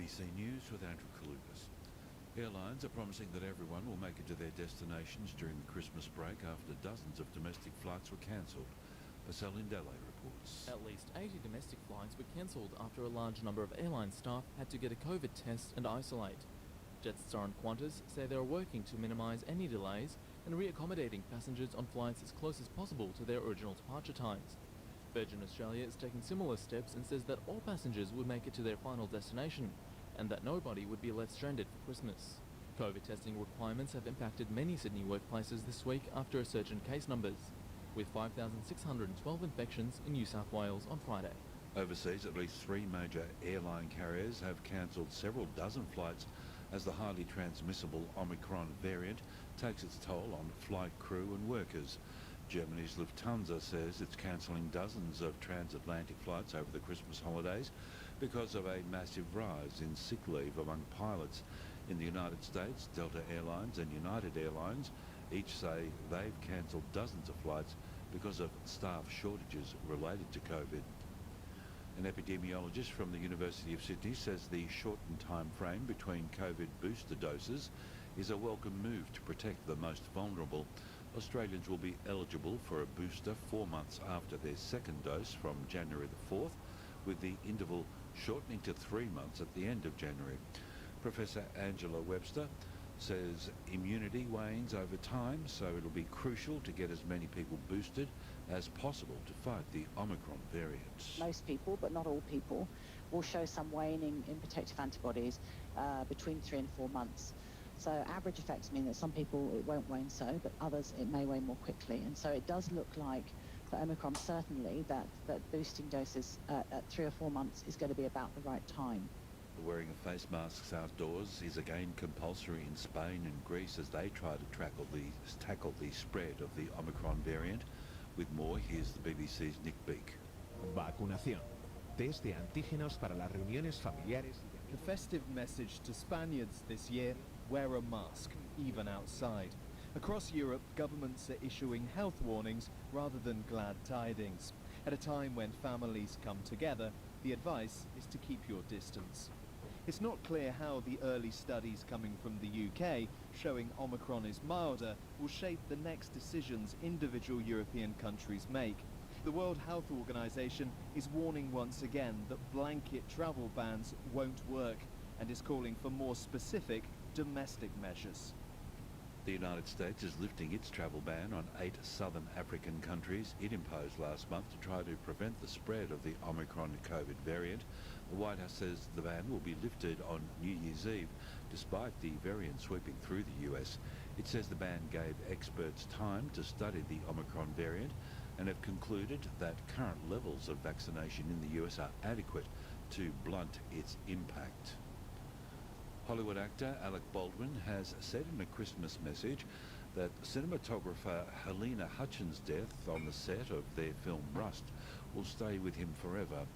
ABC News with Andrew Kalukas. Airlines are promising that everyone will make it to their destinations during the Christmas break after dozens of domestic flights were cancelled. Marcel Indele reports. At least 80 domestic flights were cancelled after a large number of airline staff had to get a COVID test and isolate. Jetstar and Qantas say they are working to minimise any delays and re-accommodating passengers on flights as close as possible to their original departure times. Virgin Australia is taking similar steps and says that all passengers would make it to their final destination and that nobody would be left stranded for Christmas. COVID testing requirements have impacted many Sydney workplaces this week after a surge in case numbers, with 5,612 infections in New South Wales on Friday. Overseas, at least 3 major airline carriers have cancelled several dozen flights as the highly transmissible Omicron variant takes its toll on flight crew and workers. Germany's Lufthansa says it's cancelling dozens of transatlantic flights over the Christmas holidays because of a massive rise in sick leave among pilots. In the United States, Delta Airlines and United Airlines each say they've cancelled dozens of flights because of staff shortages related to COVID. An epidemiologist from the University of Sydney says the shortened time frame between COVID booster doses is a welcome move to protect the most vulnerable. Australians will be eligible for a booster 4 months after their second dose from January the 4th, with the interval shortening to 3 months at the end of January. Professor Angela Webster says immunity wanes over time, so it'll be crucial to get as many people boosted as possible to fight the Omicron variant. Most people, but not all people, will show some waning in protective antibodies between 3 and 4 months. So average effects mean that some people it won't wane so, but others it may wane more quickly. And so it does look like for Omicron certainly that boosting doses at 3 or 4 months is going to be about the right time. Wearing of face masks outdoors is again compulsory in Spain and Greece as they try to tackle the spread of the Omicron variant. With more, here's the BBC's Nick Beak. Vacunación. Test de antígenos para las reuniones familiares. The festive message to Spaniards this year: wear a mask, even outside. Across Europe, governments are issuing health warnings rather than glad tidings. At a time when families come together, the advice is to keep your distance. It's not clear how the early studies coming from the UK showing Omicron is milder will shape the next decisions individual European countries make. The World Health Organization is warning once again that blanket travel bans won't work and is calling for more specific domestic measures. The United States is lifting its travel ban on 8 southern African countries it imposed last month to try to prevent the spread of the Omicron COVID variant. The White House says the ban will be lifted on New Year's Eve, despite the variant sweeping through the US. It says the ban gave experts time to study the Omicron variant and have concluded that current levels of vaccination in the US are adequate to blunt its impact. Hollywood actor Alec Baldwin has said in a Christmas message that cinematographer Helena Hutchins' death on the set of their film Rust will stay with him forever.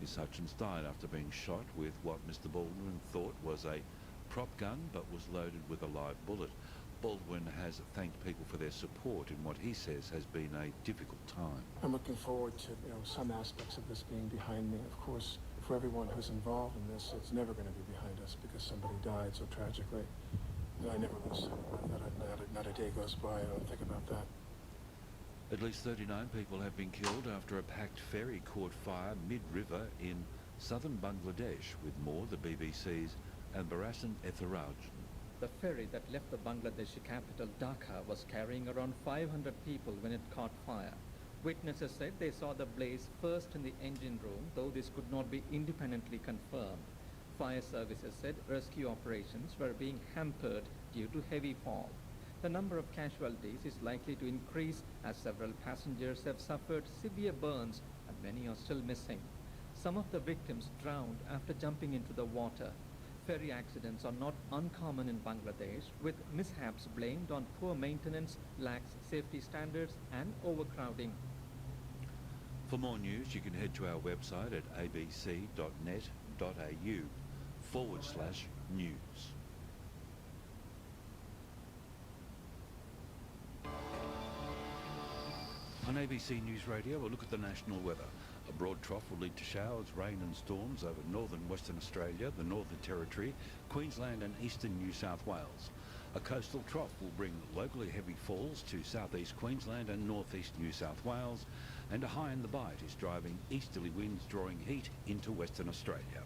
Miss Hutchins died after being shot with what Mr. Baldwin thought was a prop gun but was loaded with a live bullet. Baldwin has thanked people for their support in what he says has been a difficult time. I'm looking forward to some aspects of this being behind me. Of course, for everyone who's involved in this, it's never going to be behind us because somebody died so tragically. And I never lose sight of that. Not a day goes by I don't think about that. At least 39 people have been killed after a packed ferry caught fire mid-river in southern Bangladesh. With more, the BBC's Ambarasan Etharajan. The ferry that left the Bangladeshi capital Dhaka was carrying around 500 people when it caught fire. Witnesses said they saw the blaze first in the engine room, though this could not be independently confirmed. Fire services said rescue operations were being hampered due to heavy fog. The number of casualties is likely to increase as several passengers have suffered severe burns and many are still missing. Some of the victims drowned after jumping into the water. Ferry accidents are not uncommon in Bangladesh, with mishaps blamed on poor maintenance, lax safety standards and overcrowding. For more news, you can head to our website at abc.net.au/news. On ABC News Radio, we'll look at the national weather. A broad trough will lead to showers, rain and storms over northern Western Australia, the Northern Territory, Queensland and eastern New South Wales. A coastal trough will bring locally heavy falls to southeast Queensland and northeast New South Wales, and a high in the Bight is driving easterly winds drawing heat into Western Australia.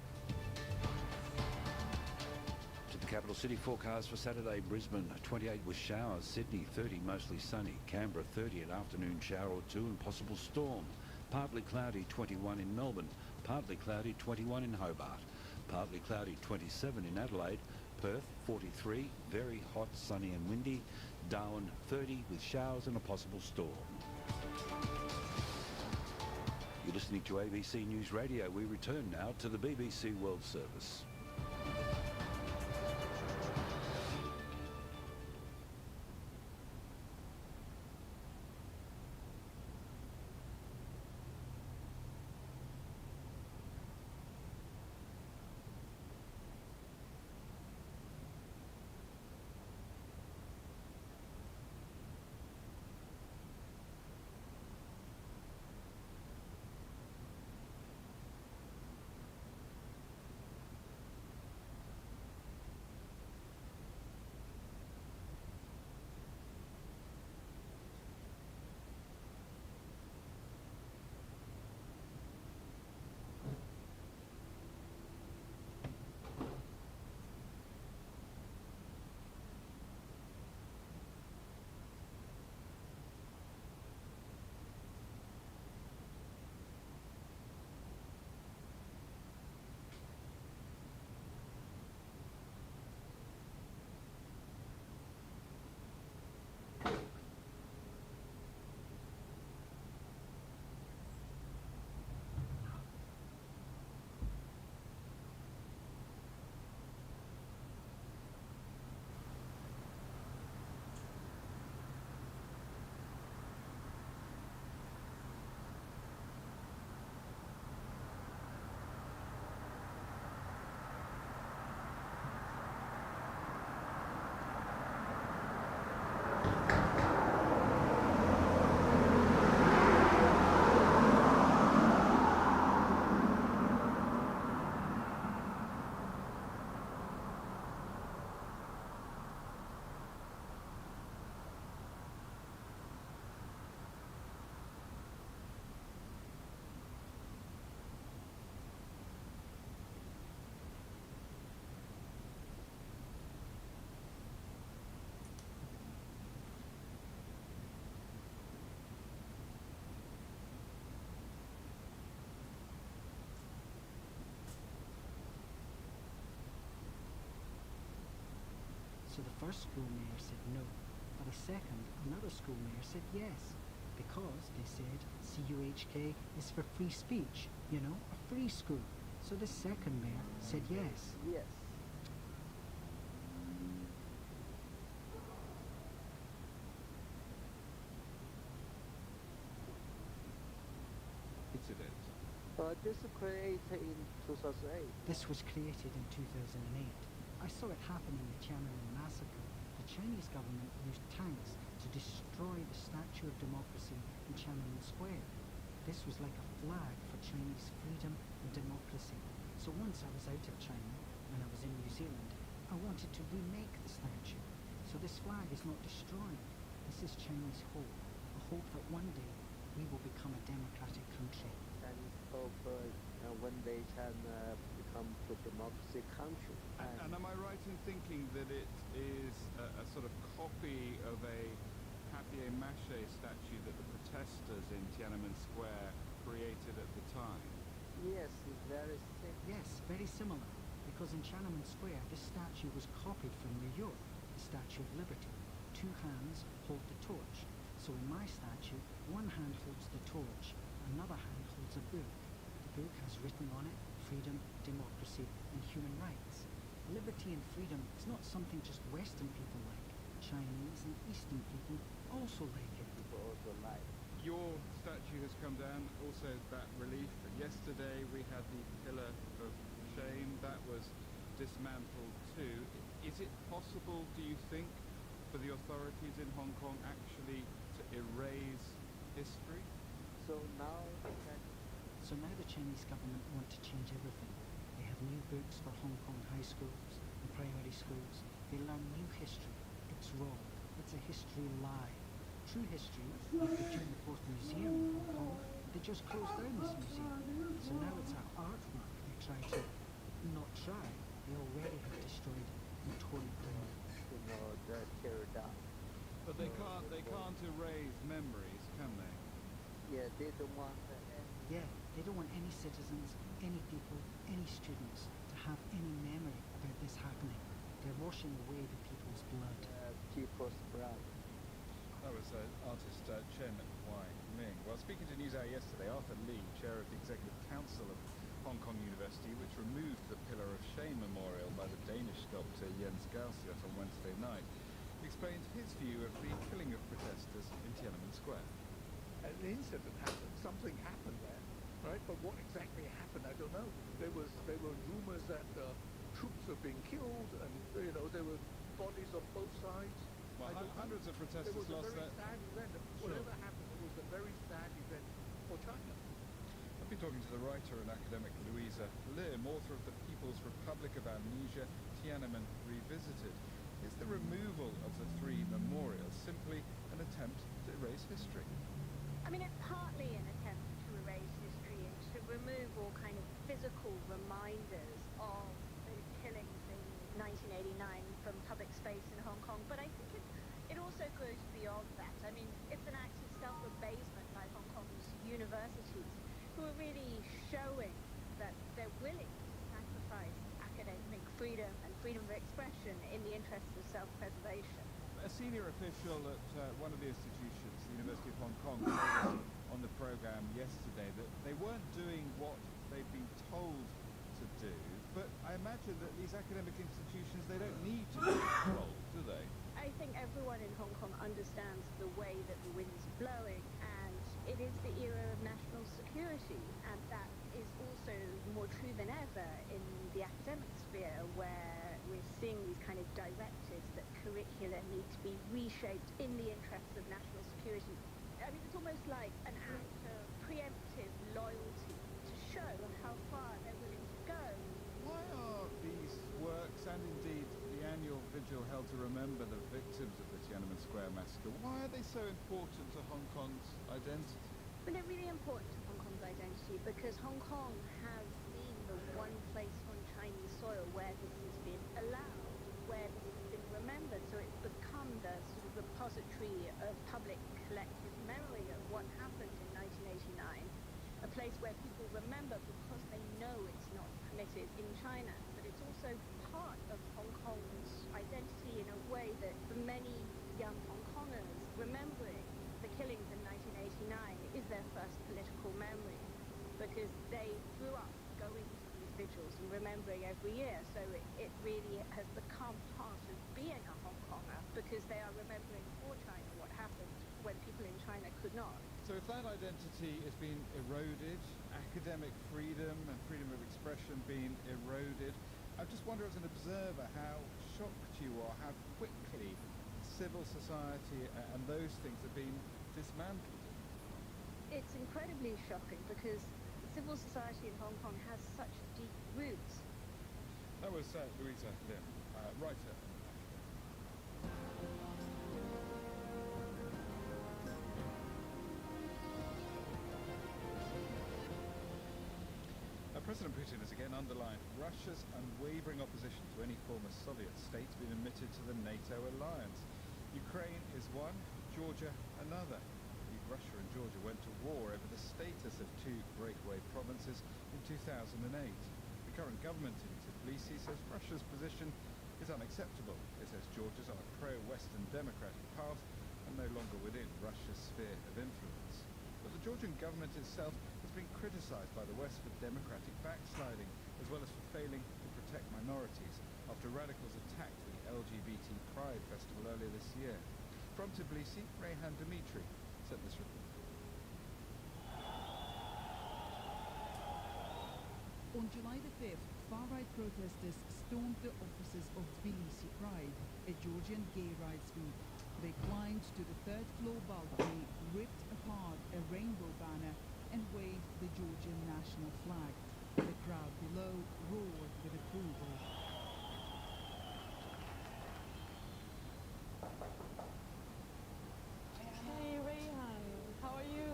To the capital city forecast for Saturday: Brisbane 28 with showers, Sydney 30 mostly sunny, Canberra 30 an afternoon shower or two and possible storm, partly cloudy 21 in Melbourne, partly cloudy 21 in Hobart, partly cloudy 27 in Adelaide, Perth 43, very hot, sunny and windy, Darwin 30 with showers and a possible storm. You're listening to ABC News Radio. We return now to the BBC World Service. So the first school mayor said no, but a second, another school mayor said yes, because they said CUHK is for free speech, you know, a free school. So the second mayor said yes. Yes. Incident. This was created in 2008. This was created in 2008. I saw it happen in the Tiananmen massacre. The Chinese government used tanks to destroy the Statue of Democracy in Tiananmen Square. This was like a flag for Chinese freedom and democracy. So once I was out of China, when I was in New Zealand, I wanted to remake the statue. So this flag is not destroyed. This is Chinese hope, a hope that one day we will become a democratic country. Chinese hope one day China become a democracy country. And am I right in thinking that it is a sort of copy of a papier-mâché statue that the protesters in Tiananmen Square created at the time? Yes, it's very sick. Yes, very similar. Because in Tiananmen Square, this statue was copied from New York, the Statue of Liberty. Two hands hold the torch. So in my statue, one hand holds the torch, another hand holds a book. The book has written on it freedom, democracy, and human rights. Liberty and freedom is not something just Western people like. Chinese and Eastern people also like it. People also like. Your statue has come down, also that relief. Yesterday we had the Pillar of Shame, that was dismantled too. Is it possible, do you think, for the authorities in Hong Kong actually to erase history? So now So now the Chinese government want to change everything. They have new books for Hong Kong high schools and primary schools. They learn new history. It's wrong. It's a history lie. True history, like the June the 4th Museum in Hong Kong, they just closed down this museum. So now it's our artwork they try to, not try, they already have destroyed it and torn it down. Tear it down. But they can't erase memories, can they? Yeah, they don't want Yeah, they don't want any citizens, any people, any students to have any memory about this happening. They're washing away the people's blood. people's blood. That was artist Chen Wai Ming. Well, speaking to NewsHour yesterday, Arthur Lee, chair of the Executive Council of Hong Kong University, which removed the Pillar of Shame memorial by the Danish sculptor Jens Gaussiot on Wednesday night, explained his view of the killing of protesters in Tiananmen Square. An incident happened, something happened there, right? But what exactly happened, I don't know. There were rumors that troops were being killed, and there were bodies on both sides. Well, hundreds of protesters It was a lost very their... sad event. Whatever happened, it was a very sad event for China. I've been talking to the writer and academic Louisa Lim, author of The People's Republic of Amnesia, Tiananmen Revisited. Is the removal of the three memorials simply an attempt to erase history? I mean, it's partly an attempt to erase history and to remove all kind of physical reminders of the killings in 1989 from public space in Hong Kong, but I think it also goes beyond that. I mean, it's an act of self-abasement by Hong Kong's universities, who are really showing that they're willing to sacrifice academic freedom and freedom of expression in the interests of self-preservation. A senior official at one of the institutions, the University of Hong Kong, told us on the programme yesterday that they weren't doing what they've been told to do, but I imagine that these academic institutions, they don't need to be controlled, do they? I think everyone in Hong Kong understands the way that the wind's blowing, and it is the era of national security, and that is also more true than ever in the academic sphere, where we're seeing these kind of directives that curricula need to be reshaped in the interests of national security. I mean, it's almost like an act of preemptive loyalty to show how far they're willing to go. Why are these works, and indeed the annual vigil held to remember the victims of the Tiananmen Square massacre, why are they so important to Hong Kong's identity? But they're really important to Hong Kong's identity because Hong Kong has been the one place on Chinese soil where this has been allowed, where this has been remembered. So it's become the sort of repository of public collective memory of what happened in 1989, a place where people remember because they know it's not permitted in China. But it's also part of Hong Kong's identity in a way that for many young Hong Kongers, remembering the killings in 1989 is their first political memory, because they grew up going to these vigils and remembering every year. So it really has become part of being a Hong Konger, because they are remembering for China what happened when people in China could not. So if that identity has been eroded, academic freedom and freedom of expression being eroded, I just wonder as an observer how shocked you are, how quickly civil society and those things have been dismantled. It's incredibly shocking because civil society in Hong Kong has such deep roots. That was Louisa Lim, writer. President Putin has again underlined Russia's unwavering opposition to any former Soviet state being admitted to the NATO alliance. Ukraine is one, Georgia another. Russia and Georgia went to war over the status of two breakaway provinces in 2008. The current government in Tbilisi says Russia's position is unacceptable. It says Georgia's on a pro-Western democratic path and no longer within Russia's sphere of influence. But the Georgian government itself has been criticised by the West for democratic backsliding, as well as for failing to protect minorities after radicals attacked the LGBT Pride Festival earlier this year. From Tbilisi, Rehan Dimitri sent this report. On July the 5th, far-right protesters stormed the offices of Tbilisi Pride, a Georgian gay rights group. They climbed to the third-floor balcony, ripped apart a rainbow banner and waved the Georgian national flag. The crowd below roared with approval. Hey Rayhan, how are you?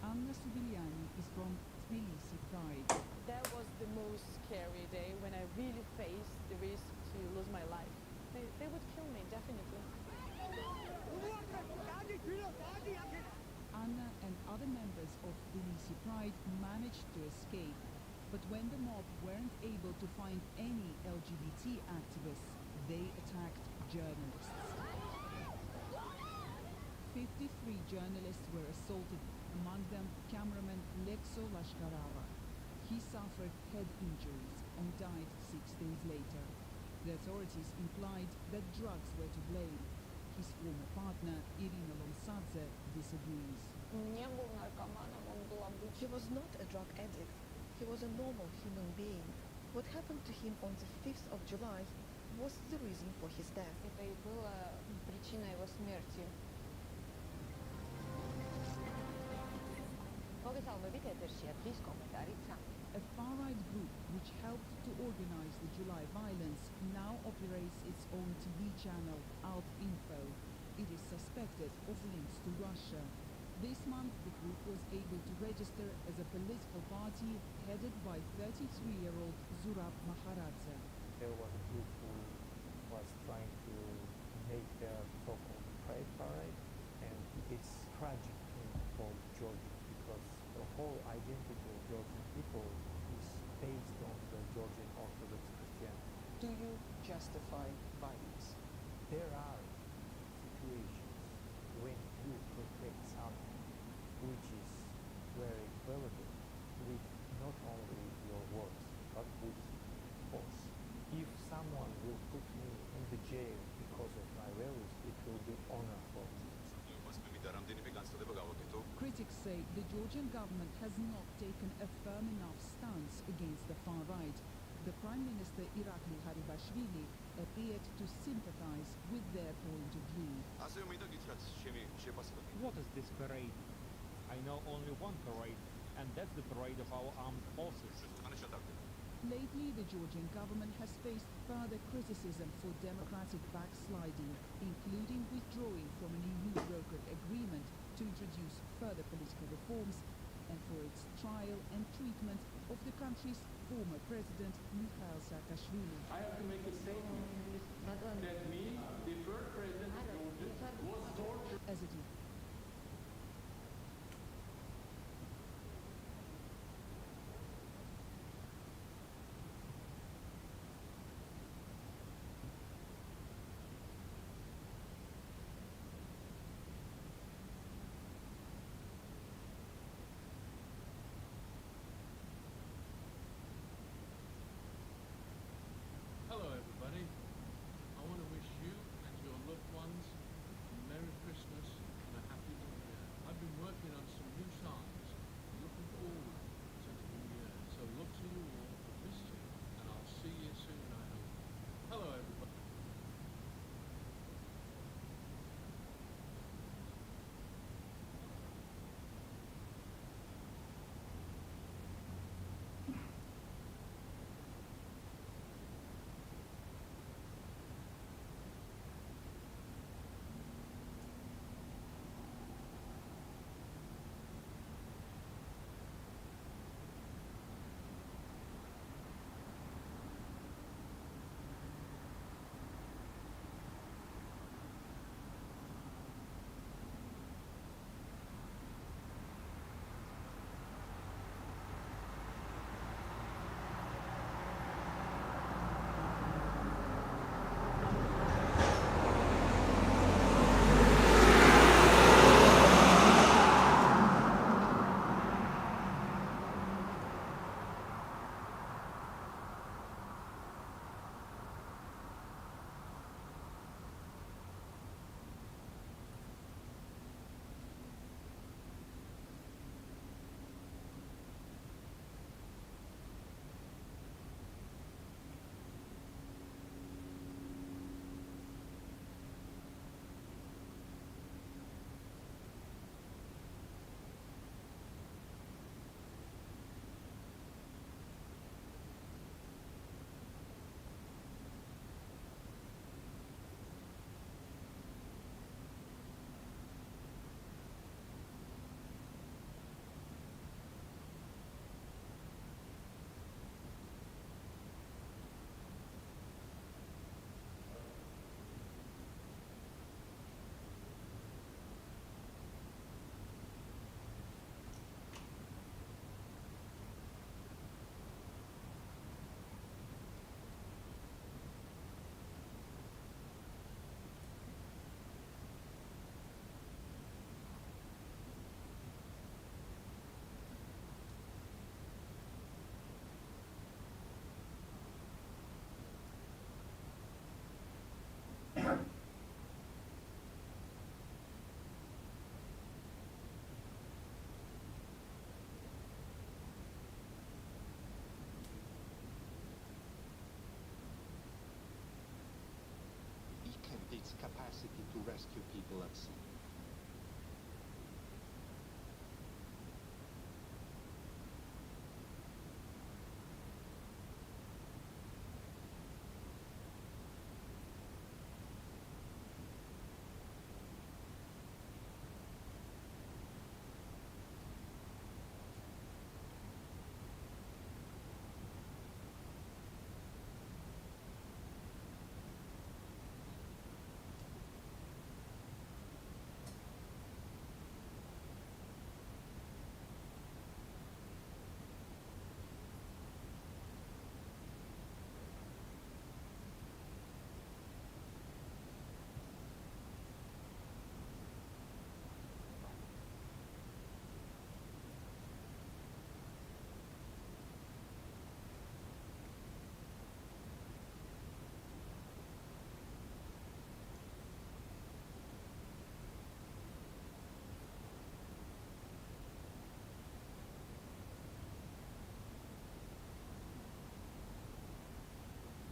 Anna Subiliani is from Tbilisi Pride. That was the most scary day when I really faced the risk to lose my life. They would kill me, definitely. Anna and other members of Tbilisi Pride managed to escape, but when the mob weren't able to find any LGBT activists, they attacked journalists. 53 journalists were assaulted, among them cameraman Lekso Lashkarava. He suffered head injuries and died 6 days later. The authorities implied that drugs were to blame. His former partner, Irina Lomsadze, disagrees. He was not a drug addict. He was a normal human being. What happened to him on the 5th of July was the reason for his death. A far-right group which helped to organize the July violence now operates its own TV channel, Alt Info. It is suspected of links to Russia. This month, the group was able to register as a political party headed by 33-year-old Zurab Maharadze. There was a group who was trying to make their so-called pride parade, and it's tragic for Georgia because the whole identity of Georgian people is based on the Georgian Orthodox Christianity. Do you justify violence? There are situations when you protect something which is very valuable with not only your words but with force. If someone will put me in the jail because of my values, it will be honor for me. Critics say the Georgian government has not taken a firm enough stance against the far right. The Prime Minister Irakli Haribashvili appeared to sympathize with their point of view. What is this parade? I know only one parade, and that's the parade of our armed forces. Lately, the Georgian government has faced further criticism for democratic backsliding, including withdrawing from an EU-brokered agreement to introduce further political reforms and for its trial and treatment of the country's former president, Mikhail Saakashvili. I have to make a statement that me, the first president of Georgia, was tortured. As it is. Hello everybody. I want to wish you and your loved ones a Merry Christmas and a rescue people at sea.